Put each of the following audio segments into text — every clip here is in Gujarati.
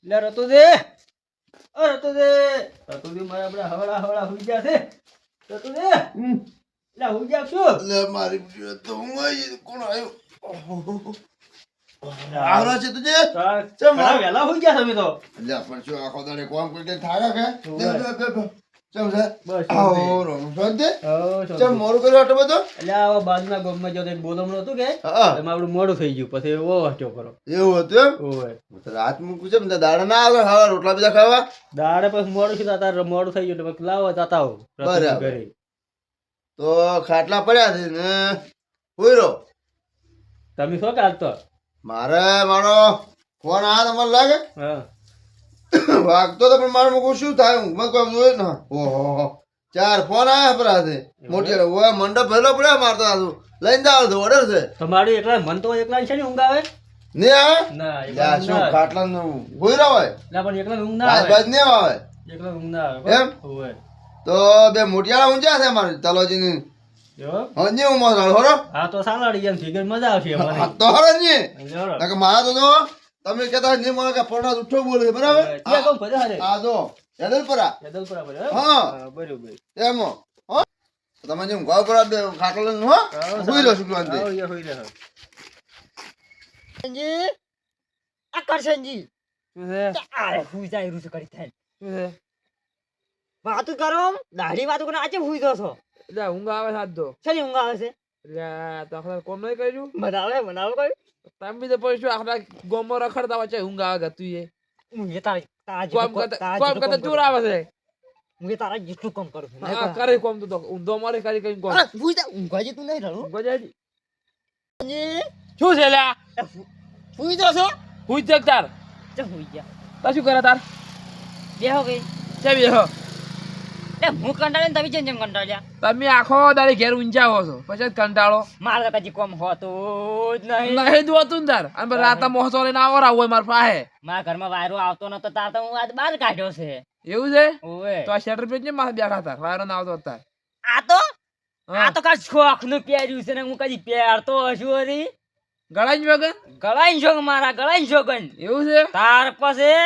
લે રતો દે રતો દે મારા આપડા હવળા હવળા હુઈ ગયા છે રતો દે લે હુઈ જા શું લે મારી તો હું આવી કોણ આવ્યો આવરા છે તુજે ચમ વેલા હુઈ ગયા તમે તો લે પણ શું આખો દાડે કોમ કોઈ કે થાગા કે ચમ છે બસ આવો રોમ શાંતિ હો ચમ મોરું કર્યો આટલો બધો એટલે આ બાજુના ગામમાં જો એક બોલમણું હતું કે હા એમાં આપણું મોડું થઈ ગયું પછી એવો હટ્યો કરો એવું હતું એમ ઓય રાત મૂકું છે ને દાડા ના આવે ખાવા રોટલા બીજા ખાવા દાડે પછી મોડું થયું તાર મોડું થઈ ગયું એટલે પછી લાવો જાતા આવો બરાબર. ઘરે તો ખાટલા પડ્યા છે ને હુઈ રહો તમે શું કાઢતો મારે મારો ફોન આ તમને લાગે હા વાગતો તો પણ મારે મૂકું શું થાય હું મેં કોઈ જોયું ને ઓહો 4 ફોન આયા પર છે મોટી ઓય મંડપ ભરેલો પડ્યા મારતો આજુ લઈને જાવ તો ઓર્ડર છે તમારું એકલા મન તો એકલા છે ને ઊંઘ આવે ને આવે ના યા શું ખાટલા નું હુઈ રહો હોય ના પણ એકલા ઊંઘ ના બાજ આવે બાજ ને આવે એકલા ઊંઘ ના આવે એમ? ઓય તો બે મોટિયાળા ઊંચા છે મારે તલોજી ની જો હજી હું મોસાળ હોરો હા તો સાલાડી જેમ ફિગર મજા આવશે અમારે તો હોરો ની જોરો કે મારા તો જો તમે કહેતા નહીં મને કે પોણા ઉઠો બોલે છે, બરાબર ત્યાં કોમ ફરે હારે આ જો યદલપરા જદલપુરા પર હા બરોબર એમ હો તમે જેમ ગાવ પર ખાટલો નું હો હુઈ રહો શુક્લાંતિ આવો યા હોઈ રહ્યો કરશનજી આ કરશનજી શું છે આ હુઈ જાય રૂસ કરી થાય શું છે વાતો કરો દાઢી વાતો કરો આજે હુઈ જો છો એટલે ઊંઘ આવે સાથ દો શેની ઊંઘ આવે છે એટલે તો આખા કોમ નહીં કર્યું બનાવે કઈ તમે બી તો પૈસા આખા ગોમો રખડતા વચ્ચે ઊંઘ આવે કે તું એ ઊંઘે તારા તારા કોમ કરતા ચોર આવે છે ઊંઘે તારા જેટલું કામ કરું છું હા કરે કોમ તો ઊંધો મારે કરી કઈ કોમ હુઈ જા ઊંઘવા જે તું નહીં રડું ગજાજી કરશનજી શું છે લ્યા હુઈ જો છો હુઈ જગ તાર ચા હુઈ જા તા શું કરે તાર બેહો ગઈ કે બેહો એ હું કંટાળે ને તમે જેમ કંટાળ્યા તમે આખો દાડી ઘેર ઊંચા હો છો પછી કંટાળો મારે તો કદી કોમ હોતો જ નહીં નહીં દોતું ને તાર અને રાતા મોહસો લઈને આવો રાવ હોય માર પાસે મારા ઘરમાં વાયરો આવતો નતો તાર તો હું આજ બહાર કાઢ્યો છે એવું છે ઓવે તો આ શટર પેજ ને માથે બેઠા હતા વાયરો ના આવતો હતા આ તો કાંઈ શોખ નું પહેર્યું છે ને હું કદી પહેરતો હશું હરી ગળાઈ જ વગર ગળાઈ શોખ મારા ગળાઈ શોખ એવું છે તાર પછી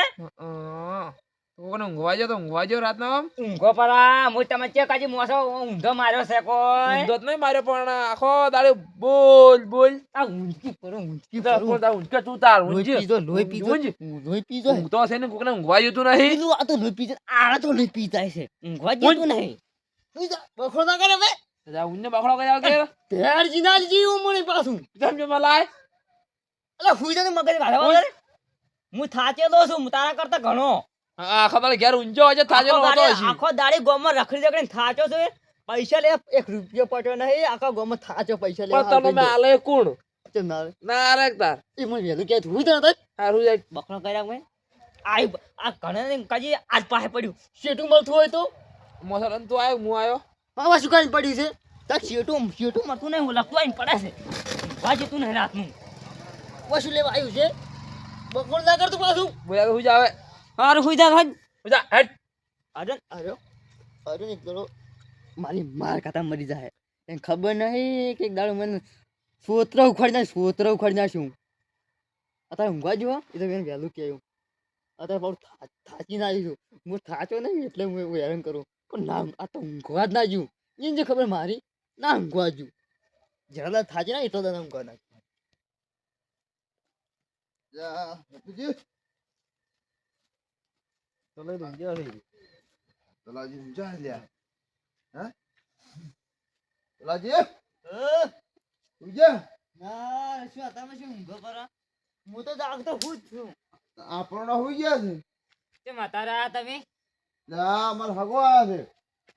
તો કોને ઊંઘવા જો રાતના આમ ઊંઘો પરા હું તમે ચેક આજે મોસો ઊંધો માર્યો છે કોઈ ઊંધો જ નહીં માર્યો પણ આખો દાડે બોલ આ ઊંચકી કરો ઊંચકી ઊંચકે તું તાર ઊંચે લોહી પીજો લોહી પીજો ઊંઘતો છે ને કોકને ઊંઘવા જતું નહીં પીજો આ તો લોહી પીજો આ તો લોહી પીતા છે ઊંઘવા જેતું નહીં બખો ના કરે બે જા ઊંઘને બખડો કર્યા કે ભેરજી ના જીવ મળી પાછું જમ મલાય એટલે હુઈ જને મગજ વાળા વગર હું થાચેલો છું હું તારા કરતા ઘણો આખો દાડે ઘેર ઊંચો હોય છે થાજેલો હોતો હશે આખો દાડી ગોમાં રખડી રખડીને થાચો છે પૈસા લે 1 રૂપિયો પટ્યો નહીં આખા ગોમાં થાચો પૈસા લે પણ તને મે આલે કોણ ના ના રે તાર એ મને વેલું કે હુઈ જને હારું જાય બકરો કર્યા મેં આ ઘણે કાજી આજ પાસે પડ્યું શેટું મળતું હોય તો મોસરન તું આયો હું આયો હા શું કાઈ પડ્યું છે તાર શેટું મળતું નહીં હું લખતું આવીને પડે છે વાજે તું નહીં રાતનું વસુ લેવા આવ્યું છે બકરો ના કરતું પાછું બોલા હું જાવે હારું હુઈ જા હજ જા હેટ અરે એક દાડો મારી માર ખાતા મરી જાય એને ખબર નહીં કે એક દાડો મને સોત્ર ઉખાડી નાખ્યું અત્યારે ઊંઘવા જો એ તો એને વહેલું કહેવું અત્યારે બહુ થાચી ના છું હું થાચો નહીં એટલે હું હેરાન કરું પણ ના આ તો ઊંઘવા જ ના જુ એને જે ખબર મારી ના ઊંઘવા જુ જરા થાચી ના એટલો દાદા ઊંઘવા ના જા તુજી તો લઈ દઉં ગયા રે તલાજી ઊંચા લ્યા હા તલાજી ઊંચા ના શું તમે શું ઊંઘો પરા હું તો જાગતો હું જ છું આપણો હોઈ ગયા છે તે માતારા તમે ના માર હગો આયા છે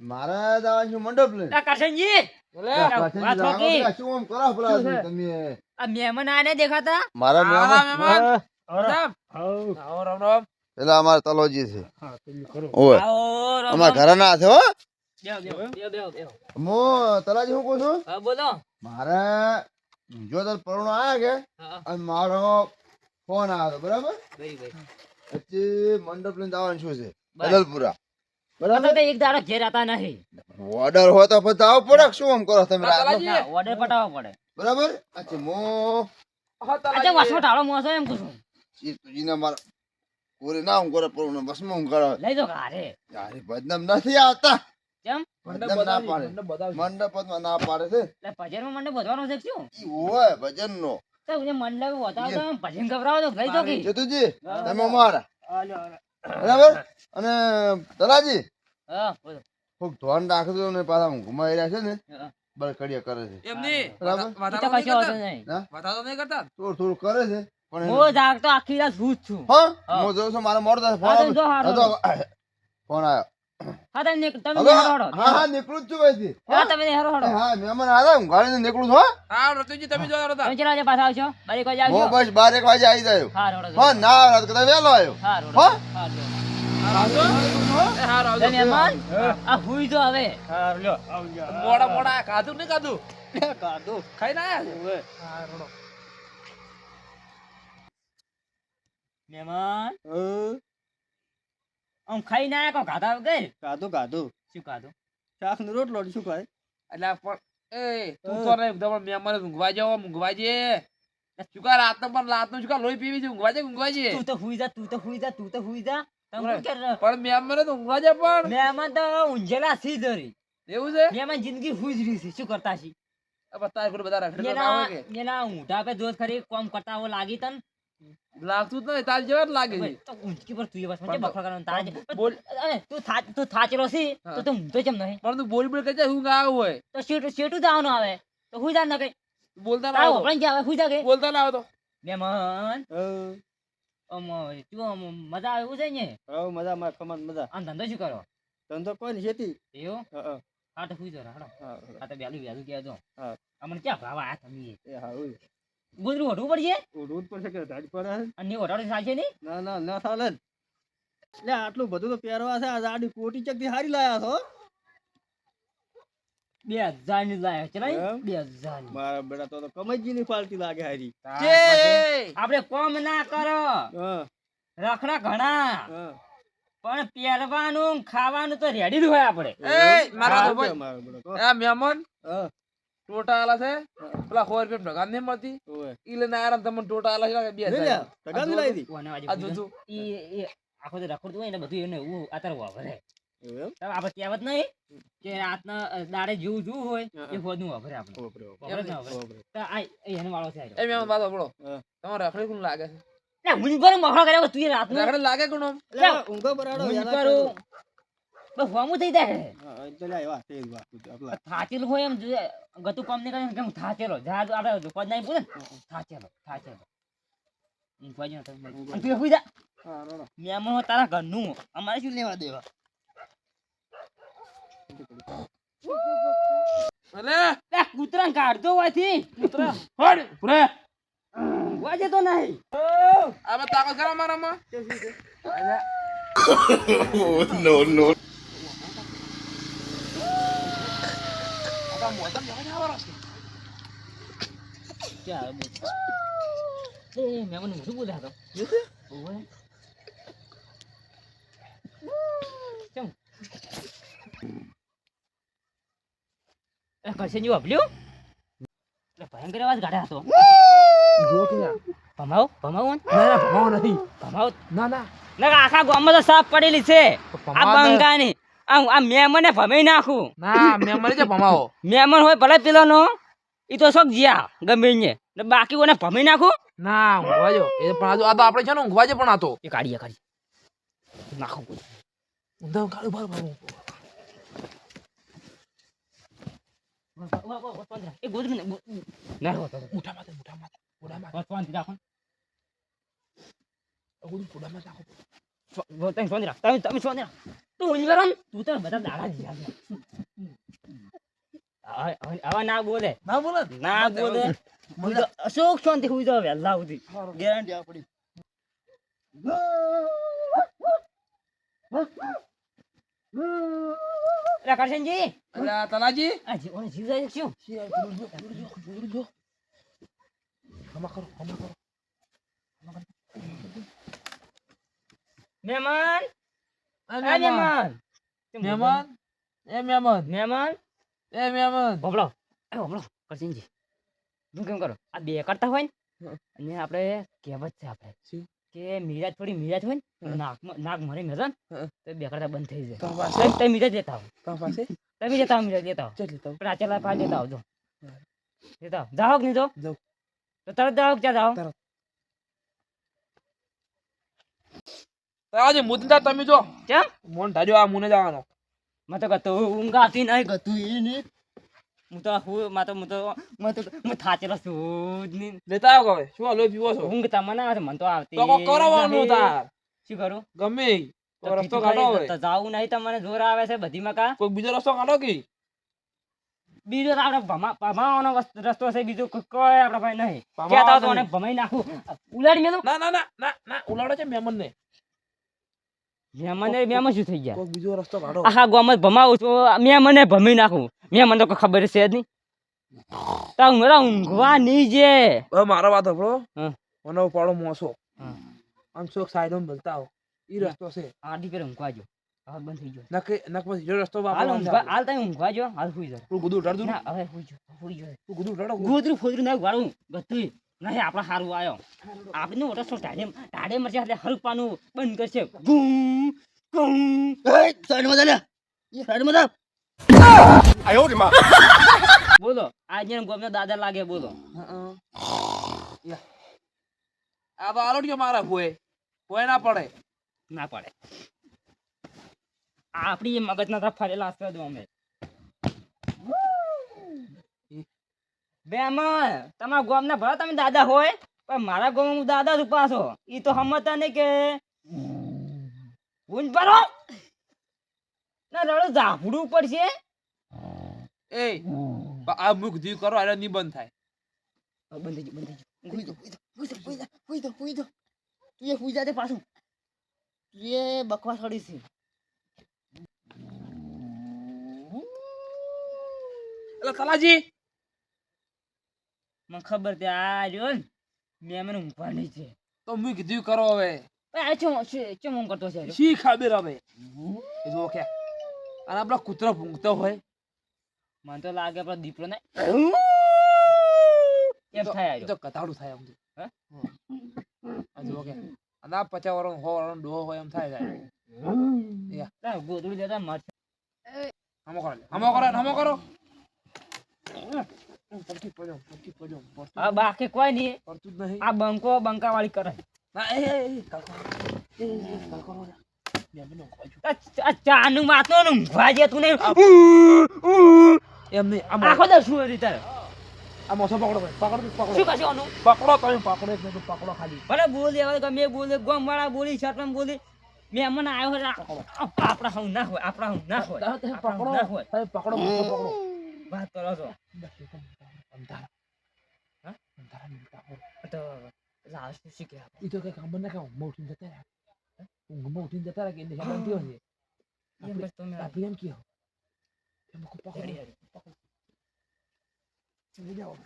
મારે જવાનું મંડપ લે કરશનજી વાત બાકી શું આમ કરો ભલા તમે આ મહેમાન આને દેખાતા મારા મહેમાન આવો રામ રામ પેલા અમાર તલોજી છે હા તમે કરો ઓય આવો રામ અમાર ઘરે ના છે હો બેહો હું તલાજી હું કહું છું હા બોલો મારે જો તો પરુણો આયા કે હા અને મારો ફોન આવ્યો બરાબર ભાઈ પછી મંડપ લઈને જવાનું શું છે બદલપુરા બરાબર તો એક દાડો ઘેર આતા નહીં ઓર્ડર હોય તો પછી આવ પડે શું આમ કરો તમે રાતનો? ઓર્ડર પટાવવો પડે બરાબર અચ્છા મો અચ્છા વાસો ટાળો મોસો એમ કહું છું તુજીને મારા પૂરી ના ઊંઘ કરે પૂરું બસ માં ઊંઘ કરે લઈ જો ઘરે યાર બદનામ નથી આવતા કેમ બદનામ ના પાડે મંડપમાં ના પાડે છે એટલે ભજનમાં મને બધવાનું છે શું ઈ હોય ભજન નો તો મને મંડપ બતાવો તો ભજન ગવરાવો તો લઈ જો કે જતુજી તમે અમારા હાલો હાલો બરાબર અને તલાજી હા બોલો ખૂબ ધ્યાન રાખજો ને પાછા ઊંઘમાં રહ્યા છે ને હા. બળકડિયા કરે છે એમની બરાબર ઈ તો કશો વાંધો નહીં વાતાતો નહીં કરતા થોડું થોડું કરે છે પણ હું જાગતો આખી રાત હું જ છું હા હા. હું જોઉં છું મારે મોડો થાય હા, તો જો ફોન હારો. ફોન આવ્યો હા તમે તમે હવે હેરો હા હા નીકળું જ છું ભાઈથી હા તમે હેરો હેરો હા મહેમાન આવ્યા હું ગાડીને નીકળું છું હા હા રતુજી તમે જો રતા તમે ચલા પાછા આવશો બારી કોઈ હું આવશો બસ 12 વાગે આવી જાયો હા રોડો હા ના આવ્યો કદાચ વહેલો આવ્યો હા રોડો હા? હા રોડો હાર આવજો તમે મહેમાન આ હુઈ જો હવે હા લ્યો આવજો મોડા મોડા ખાધું નહીં ખાધું કાઢો ખાઈ ના આયા ઓવે હા રોડો મહેમાન હા આમ ખાઈ ના આયા કો ખાધા વગર કાઢો કાઢો શું ખાધું શાક નો રોટલો શું ખાય એટલે આ પણ એ તું તો રે તમાર મહેમાન ઊંઘવા જાવ ઊંઘવા જે ચુકા રાત પણ રાત નું ચુકા લોહી પીવી છે ઊંઘવા જે તું તો હુઈ જા તું તો હુઈ જા તું તો હુઈ જા તમે શું કર પણ મહેમાન તો ઊંઘવા જે પણ મહેમાન તો ઊંઝેલા સી ધરી એવું છે મહેમાન જિંદગી હુઈ જ રહી છે શું કરતા છે આ બતાય કોઈ બધા રખડે એના કે એના ઊંઢા પે જોત ખરી કોમ કરતા હો લાગી તન લાગતું જ નહીં તાર જેવા જ લાગે છે તો ઊંચકી પર તું એ બસ મને બખડા કરવાનું તારે બોલ અરે તું થાચેલો છે તો તું ઊંઘતો કેમ નહીં પણ તું બોલ બોલ કરજે હું ગાવ હોય તો શેટું જવાનું આવે તો હુઈ જા ન કઈ બોલતા ના તારો આવતો વપરાઈ ગયા હવે હુઈ જા કે બોલતા ના આવતો મહેમાન હા આમ તું આમ મજા આવે એવું છે ને હા મજા માં ખમણ મજા આમ ધંધો શું કરો ધંધો કોઈ નહીં ખેતી એવું હા હા તો હુઈ જા હાડો હા આ તો વહેલું કહેજો હા. અમને ક્યાં ભાવ આયા તમે એ હા હોય ગુજરું ઓઢવું પડશે રોડ પર છે કે ધાડ પર હે? અને ઓઢાડો ચાલશે નહીં ના ના ના ચાલે ને લે આટલું બધું તો પહેરવા છે આ આડી કોટી ચકથી હારી લાયા છો 2000 ની લાયા છે નહીં એમ? 2000 ની મારા બેટા તો કમજી ની ફાલતી લાગે હારી આપણે કોમ ના કરો હા રખડા ઘણા હા પણ પહેરવાનું ખાવાનું તો રેડી જ હોય આપણે એ મારા તો હા, ભાઈ મારો બેટો કહો. આ મહેમાન હા ટોટા આલા છે પેલા 100 રૂપિયા ઢગા નહીં મળતી ઓય ઈ લઈને આયા ને તમને ટોટા આલા છે બે લે લે ટકાની લાવી દી કોને વાજે આ જોજો ઈ આખો તો રખડતું હોય ને બધું એને એવું આતર વાપરે એવું એમ? આપણે કહેવત નહીં કે રાતના દાડે જેવું જોવું હોય હા, એ હોદનું વાપરે આપણે ઓપરે, ઓપરે, વાપરે ને વાપરે. ઓપરે. તો આ એનો વાળો છે એ મહેમાન બાતો બોલો હા. તમારે રખડી કોણ લાગે છે લે મુંજ પર મખડો કર્યો તું એ રાતનું રખડી લાગે કોણ આમ? લે, ઊંઘો બરાડો, મુંજ યાદ પર રાખજો. બસ હોમું થઈ જાય હા, તો લે, એવા, તે જ વાત, આપલા. થાચેલું હોય એમ જોઈએ. ગતું કામ નહીં કરે કેમ થાચેલો જા આપણે પદ નહીં પૂછે ને થાચેલો ઈ પદ ના તમે અને તું હુઈ જા હા, રોડો. મહેમાન હોય તારા ઘરનું અમારે શું લેવા દેવા અલે લે કૂતરા કાઢતો હોયથી કૂતરા હડ પૂરે વાજે તો નહીં આમાં તાકાત કરો મારામાં ચાલ બોલ એ મહેમાન શું બોલ્યા હતો ઓવે કેમ એ કરશે જો આપલ્યો એટલે ભયંકર અવાજ કાઢ્યા હતો જો કે ભમાવો ના ના ભમાવો નથી ભમાવો ના ના ના આખા ગામમાં તો સાફ પડેલી છે આ ભમાવો ને. બંગાની આ મહેમાનને ભમાઈ નાખું ના મેં મરી જાય ભમાવો મહેમાન હોય ભલે પેલાનો ઈ તો શોખ જ્યા ગમે ને બાકી કોને ભમાઈ નાખું ના ઊંઘવા જો એ પણ આ તો આપણે છે ને ઊંઘવા જે પણ આ તો એ કાઢીએ નાખું ઊંધા કાળું ભાર ભાર એ ગોદરી ને ના હો મુઠા માથે શાંતિ રાખો અગુડી કુડામાં રાખો તમે શાંતિ રાખ તમે શાંતિ રાખ તું ઊંઘ કરો ને તું તો બધા દાડા જીયા હવે ના બોલે ના બોલે ના બોલે હું તો અશોક શાંતિ હુઈ જાવ વહેલા સુધી ગેરંટી આપણી. અરે કરશનજી અલ્યા તલાજી આ જીવન જીવ જાય છે શું હમા કરો મહેમાન એ આ મહેમાન મહેમાન મહેમાન એ મહેમાન ભોપળો કરશનજી હું કેમ કરો આ બે કરતા હોય ને અને આપણે કહેવત છે આપણે શું? કે મીરાજ થોડી મીરાજ હોય ને નાક મારી મેલો ને હા. તો બે કરતા બંધ થઈ જાય. તાર પાસે તમે મીરાજ લેતા આવો. તાર પાસે તમે લેતા આવો મીરાજ લેતા આવો. ચેટલી તો પણ આ ચલા પા લેતા આવજો. હા. લેતા આવો. જાઓ કે નહીં તો? જાઉં. તો તરત જાઓ કે ક્યાં જાઓ? તરત. આજે મુદ્દા તમે જો કેમ? મોન ધાજો આ મુને જવાનો મેં તો કહેતો ઊંઘ આવતી નહીં ગતું એ નહીં. હું થાચેલો છું જ નહીં. લેતા આવો હવે શું લોહી પીવો છો ઊંઘ તમને આવે છે, મને તો આવતી તો કોક કરવાનું નહીં. તાર શું કરું? ગમે ઈ. તો તો રસ્તો કીધું કાઢો ખરી, હવે તો જાવું નહીં તમને જોર આવે છે બધી મકા. કોઈ બીજો રસ્તો કાઢો કે બીજો તો આપણે ભમાવાનો રસ્તો છે, બીજો કોઈ આપણા પાસે નહીં. ભમાવાનો કહેતા તો નહીં. મને ભમાઈ નાખું. ઉલાડી મેલું. ના ના ના ના ના ઉલાડો છે મેમન ને મેં શું થઈ ગયા? કોઈ બીજો રસ્તો કાઢો આખા ગામમાં ભમાવું છું, મેં મને ભમી નાખું. મને તો કોઈ ખબર છે જ નહીં. તારું મારા ઊંઘવા નહીં જે. હવે મારો વાત સાંભળો હા. મને પાડો મોસો હા. આમ ચોક સાઈડ માં બોલતા આવો ઈ રસ્તો છે આડી પેલા ઊંઘવા જો. હવે બંધ થઈ ગયો. નક પછી જો રસ્તો હાલ વાપરવાનો ઊંઘવા, હાલ તમે ઊંઘવા જો. હાલ સુઈ જાઓ. તું ગુદુ ઉડાડતું ના હવે સુઈ જાઓ, સુઈ જાઓ. તું ગુદુ ઉડાડો ગોદરું ફોદરું ના વાળું બધું નહીં. આપણા સારું આવ્યો. આપણે મોટો સો ટાઢે મરશે એટલે હરપાનું બંધ કરશે. ગુમ ગુમ. બોલો આજે ગમે દાદા લાગે. બોલો આ તો આરોગ્ય મારા હોય ના પડે ના પડે. આપડી મગજ ના ફરેલા હશે જો અમે. બેમાં તમારા ગામ ના ભલા તમે દાદા હોય, પણ મારા ગામ હું દાદા જ પાછો. ઈ તો સમજતા નહીં કે ઊંઘ ભરો ના રડો ઝાપડું પડશે. એ આ મુખ ધી કરો એટલે ની બંધ થાય બંધ થઈ ગયું, બંધ થઈ ગયું. હુઈ તું એ હુઈ જાતે પાછું. તું એ બકવાસ કરી છે. એટલે તલાજી મને ખબર તે આ રહ્યો ને મેં મને ઊંઘવાની છે. તો મુખ ધી કરો હવે આ ચમ ઊંઘ કરતો છે? શી ખબર હવે જો કે અને આપડો કૂતરો ભૂંગતો હોય મને તો લાગે આપણો દીપડો ને એમ થાય એ તો કતાડું થાય આમ હે? આ જો કે અને આ 50 વર્ષ 100 વર્ષ ડોહો હોય એમ થાય જાય ગોદડું દેતા મરશે. હમો કરો પડતી પડ્યો હા બાકી કોઈ નહીં. પડતું જ નહીં આ બંકા વાળી કરે. ના મેમનો ખોજો આ ચાનું માથો ને ઊંઘવા જે તું નહીં. એમ નહીં આખો દર શું હતી તારે? આ મોસો પકડો શું કરશે આનું? પકડો તમે પકડો એટલે તું પકડો ખાલી ભલે બોલે હવે ગમે બોલે ગમ વાળા બોલી શર્ટમાં બોલી મેં મને આવ્યો હોય આપણા હું ના હોય, આપણા હું ના હોય, આપણા હું ના હોય. તમે પકડો મોસો પકડો વાત કરો છો અંધારા હા? અંધારા મિલતા હો તો લાશ શું કે ઈ તો કઈ કામ ના કામ મોઠીને જતા રહ્યા ઊંઘમાં ઉઠીને જતા રહ્યા કે એને હેરાન થયો છે એમ બસ તમે આપણે એમ કયો એમ પકડો હેડી હેડી. લઈ જાઓ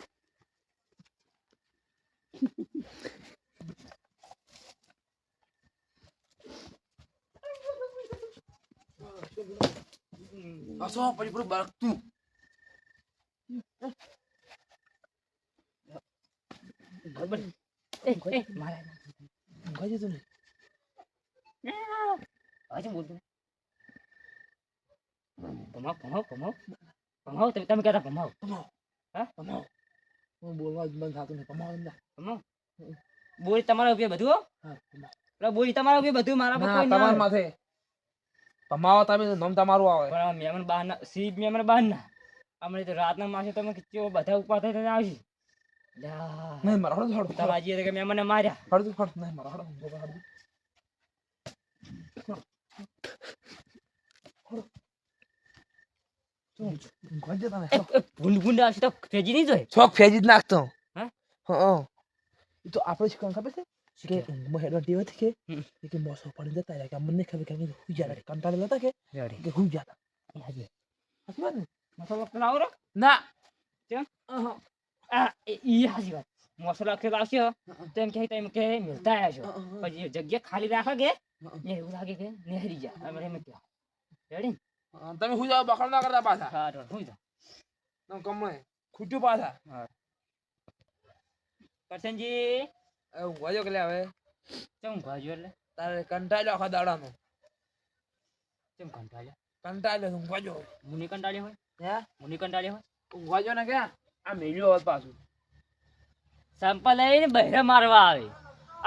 આસો પછી પૂરું બાળકતું બરાબર. મારા ઊંઘાઈ જતું ને હજુ બોલતું ભમાવ તમે કહેતા ભમાવ. હું બોલવા જ બંધ થતું નહીં કમાવા ના બોલી તમારા રૂપિયા બધું હો? એટલે બોલી તમારા રૂપિયા બધું મારા પર કોઈ ના તમારા આવે. માથે કમાવા તમે નામ તમારું આવે પણ આ મહેમાન બહારના સીટ મહેમાન બહારના હમણાં તો રાતના માસે તમે કેવો બધા ઉભા થઈને આવશે. લ્યા, નહીં મારા હળદ હળદ તાબાજીએ તો કે મહેમાનને માર્યા. હળદ હળદ નહીં મારા હળદ હળદ ઊંઘવા જતા ને ભૂંડ આવશે તો ફેજી નહીં જોઈ. છોક ફેજી જ નાખતો હા? હા એ તો આપણે શું ખબર છે શું કે કે? ઊંઘમાં હેડવા ટેવ હતી કે હમ. કે મોસો પડી જતા રહ્યા કે મને ખબર કે હુઈ જતા કંટાળેલા હતા કે હુઈ જતા હાજી. સાચી વાત ને મસાલો લખેલો આવો રો? ના કેમ? ઈ હાચી વાત. મસાલો લખેલો આવશે તો એમ કે તમે કે મિલતા આવ્યા છો. પછી એ જગ્યા ખાલી રાખો કે ને એવું લાગે કે નેહરી જા. અમે એમ કહ્યું. રેડી ને? તમે હુઈ જાવ બખડ ના કરતા પાછા હા તો હું જા. તમે કમણે ખૂટ્યું પાછા કરશનજી ઊંઘવા જો કે લે હવે ચમ ઊંઘવા જો એટલે તારે કંટાળ્યો આખા દાડાનો ચમ કંટાળ્યો કંટાળ્યો ઊંઘવા જો મુની કંટાળ્યો હોય હે મુની કંટાળ્યો હોય ઊંઘવા જો ને કે આ મેલ્યો હોત પાછું સંપલ લઈને બહેરે મારવા આવે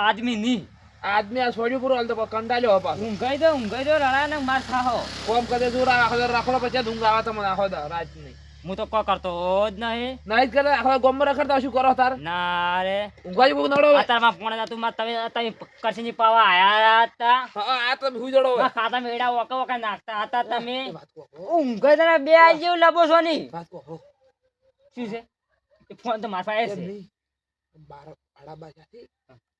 આદમી ની આદમી આ છોડ્યું પૂરું હાલ તો કંટાળ્યો હોય પાછું ઊંઘાઈ દો રડા ને માર ખાહો કોમ કરે દૂર આખો રાખડો પછી ઊંઘ આવે તમને આખો રાત નહીં હું તો કો કરતો જ નહીં નહીં જ કરે આખો ગોમ રખડતા શું કરો તાર ના રે ઊંઘવા જેવું નડો હવે. અત્યારમાં ફોન હતા તું તમે કરશીની પાવા આયા હતા હા આ તમે હુઈ જડો હવે. મારા ખાતા મેળા વકા વકા નાખતા હતા તમે એ વાત કહો, હો. ઊંઘાઈ તને બે આ જેવું લબો છો ની વાત કહો, હો. શું છે એ ફોન તો મારા પાસે એમ છે નહીં. બાર ભાડા બાજાથી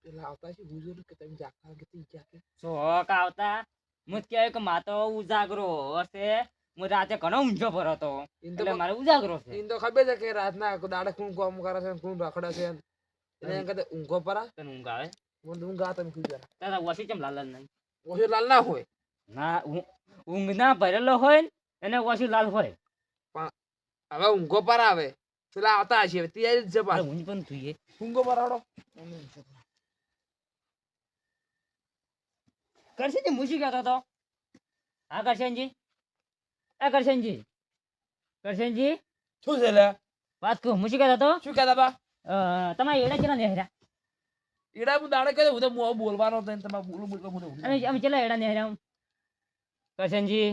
પેલા આવતા છે હુજુર કે તમે જાગતા કે તી જાગે શોખ આવતા મુજ કહેવાય કે માતો ઉજાગરો હશે હું રાતે ઘણો ઊંઝો ભરો હતો ઈન તો એટલે મારે ઉજાગરો છે ઈન તો ખબર છે કે રાતના દાડે કોણ કામ કરે છે કોણ રખડે છે એટલે એમ કહેતા ઊંઘો પરા તને ઊંઘ આવે મને ઊંઘ આવે તમે સુઈ જરા તારા વસી ચમ લાલ નહીં ઓછો લાલ ના હોય ના ઊંઘ ના ભરેલો હોય ને એને વસી લાલ હોય હવે ઊંઘો પર આવે પેલા આવતા હશે તૈયારી જ છે અરે પાછું ઊંઘ પણ જોઈએ ઊંઘો પર આવડો કરશનજી હું શું કહેતો હતો હા કરશનજી શું છે લે વાત કહું હું શું કહેતો હતો શું કહેતા બા તમારે એડા ચેલા નેહરા ઈડા હું દાડે કહ્યું હું તો મોં બોલવાનો હતો ને તમારે બોલું બોલવા મને ઊંઘ અમે ચેલા એડા નેહરા કરશનજી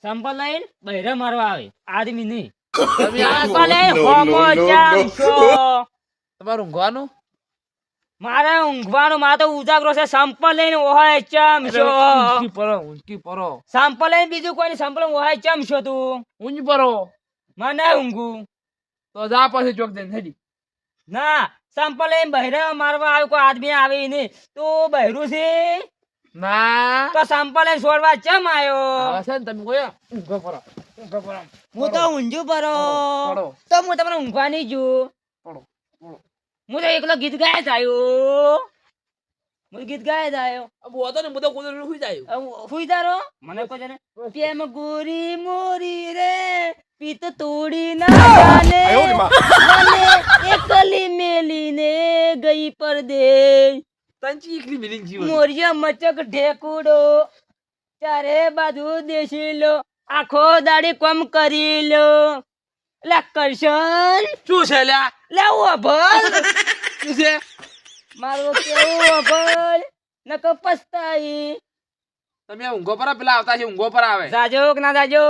સંપલ લઈને બહેરે મારવા આવે આદમી નહીં તમે આ સંપલ લઈને હોમો ચામશો. તમારું ઊંઘવાનું મારે ઊંઘવાનું મારે તો ઉજાગરો છે સંપલ લઈને ઓહાય ચમશો ઊંચકી પરો સંપલ લઈને બીજું કોઈ નહીં સંપલ ઓહાય ચમશો તું ઊંઘ પરો મને ઊંઘું તો જા પછી ચોક દે હેડી ના સંપલ લઈને બહેરે મારવા આવે કોઈ આદમી આવે નહીં તું બહેરું છે ના તો સંપલ લઈને છોડવા ચમ આવ્યો હવે છે ને તમે કોઈ ઊંઘો પરો હું તો ઊંઝું પરો પડો તો હું તમને ઊંઘવા નહીં જુ પડો પડો હું તો એકલો ગીત ગાય થયો હું ગીત ગાય થયો अब वो तो नहीं मुझे खुद हुई जाए હુઈદારો મને કોઈ જાણે પ્રેમ ગોરી મોરી રે પીત તોડી ના જાને મને એકલી મેલીને ગઈ પરદેશ तंची इकली मिलिंग जीवन મોરિયા મચક ઢેકુડો ચારે બાજુ દેશી લો આખો દાડી કોમ કરી લો લે કરશન શું છે લ્યા લે ઓભલ શું છે મારો કેવું ઓભલ નકો પસ્તાઈ તમે આ ઊંઘો પર પેલા આવતા છે ઊંઘો પર આવે જાજો કે ના જાજો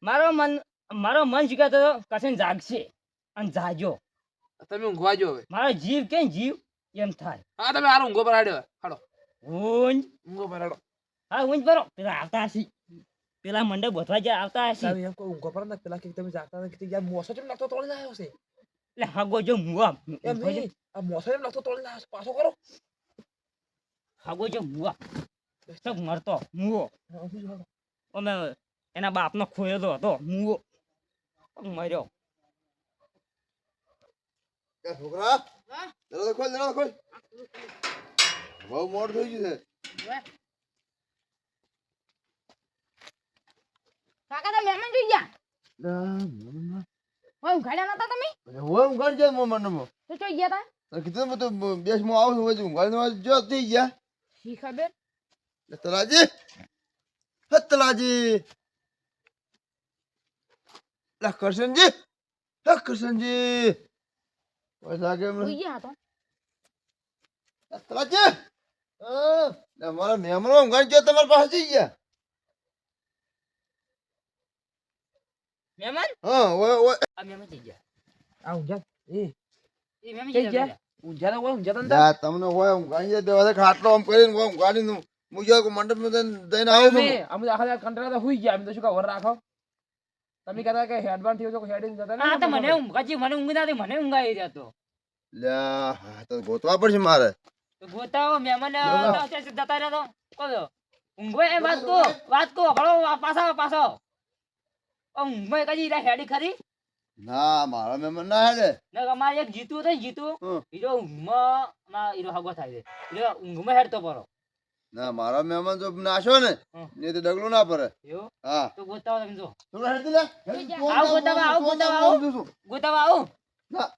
મારો મન શીખાતો કશન જાગશે અને જાજો તમે ઊંઘવા જો હવે મારો જીવ કે જીવ એમ થાય હા તમે હારો ઊંઘો પર આડ્યો હાડો ઊંઘ ઊંઘો પર આડો હા ઊંઘ બરો પેલા આવતા હશી પેલા મંડપ બોધવા જ્યાં આવતા હશી તમે એમ કોઈ ઊંઘો પર ના પેલા કે તમે જાગતા નથી કે યાર મોસો કેમ લાગતો તોડી લાયો છે એટલે હાગો જો મુવા એમ નહીં આ મોસો કેમ લાગતો તોડી લાયો છે પાછો કરો હાગો જો મુવા સબ મરતો મુવો અમે એના બાપનો ખોયેલો હતો મુવો મર્યો છોકરા દરવાજો ખોલ બહુ મોડું થઈ ગયું છે કાકા તો મહેમાન જોઈ ગયા હોય ઉઘાડ્યા નતા તમે હું ઊંઘાડી જાય મો મંડપમાં તો જોઈ ગયા તા તો કીધું તો બેસ માં આવું હોય ઊંઘાડી જો થઈ ગયા શી ખબર તલાજી હે તલાજી લા કરશનજી હે કરશનજી પૈસા કેમ જોઈ ગયા તો તલાજી મારા મહેમાનો ઊંઘાડી જાય તમારી પાસે જઈ ગયા મહેમાન હા ઓય ઓય આ મહેમાન થઈ ગયા આ ઊંઘા એ એ મહેમાન થઈ થઈ ગયા ગયા ઊંઘા ના કોઈ ઊંઘા તો દા તમને હોય ઊંઘાડી જાય દેવા ખાટલો આમ કરીને ઊંઘાડીને મુજે મંડપમાં જઈને આવ્યો છું અમે આખા કંટાળા હુઈ ગયા અમે તો શું કા વર રાખો તમે કહેતા કે હેડબાન થયો તો હેડિંગ જતા આ તો મને ઊંઘ ના મને ઊંઘ આવી રહ્યા તો લ્યા હા તો ગોતવા પડશે મારે તો ગોતાઓ મહેમાન જતા રહ્યા તો કહો ઊંઘવા એ વાત કહો હળો પાછો ઊંઘમાં કદી હેડી ખરી ના મારા મહેમાન ના હેડે ને અમારે એક જીતું હતું ને જીતું હમ. હીરો ઊંઘમાં હીરો હગો થાય છે હીરો ઊંઘમાં હેડતો પરો ના મારા મહેમાન જો નાશો ને હમ. ને તો ડગલું ના પડે એવું હા તો ગોતાવો તમે જો થોડા હેડી લે હેડી જા. તું આવો, આમ ગોતાવા, આવો, તું આમ ગોતાવા, આમ જોશું. ગોતાવા આવો ના